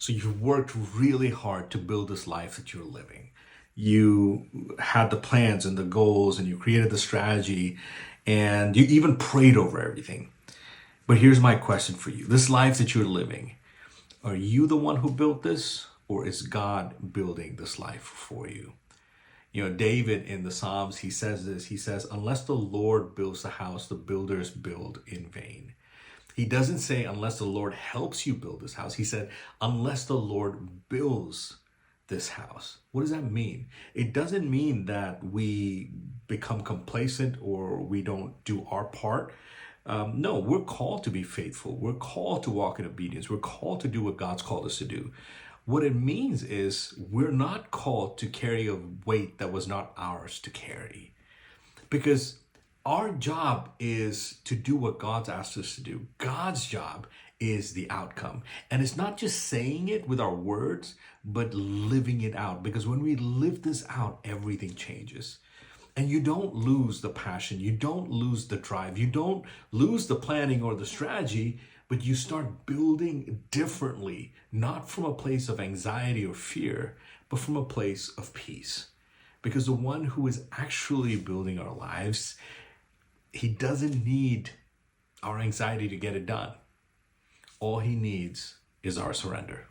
So you've worked really hard to build this life that you're living. You had the plans and the goals, and you created the strategy, and you even prayed over everything. But here's my question for you. This life that you're living, are you the one who built this, or is God building this life for you? You know, David in the Psalms, he says this. He says, unless the Lord builds the house, the builders build in vain. He doesn't say, unless the Lord helps you build this house. He said, unless the Lord builds this house. What does that mean? It doesn't mean that we become complacent or we don't do our part. No, we're called to be faithful. We're called to walk in obedience. We're called to do what God's called us to do. What it means is we're not called to carry a weight that was not ours to carry, because our job is to do what God's asked us to do. God's job is the outcome. And it's not just saying it with our words, but living it out. Because when we live this out, everything changes. And you don't lose the passion, you don't lose the drive, you don't lose the planning or the strategy, but you start building differently, not from a place of anxiety or fear, but from a place of peace. Because the one who is actually building our lives, he doesn't need our anxiety to get it done. All he needs is our surrender.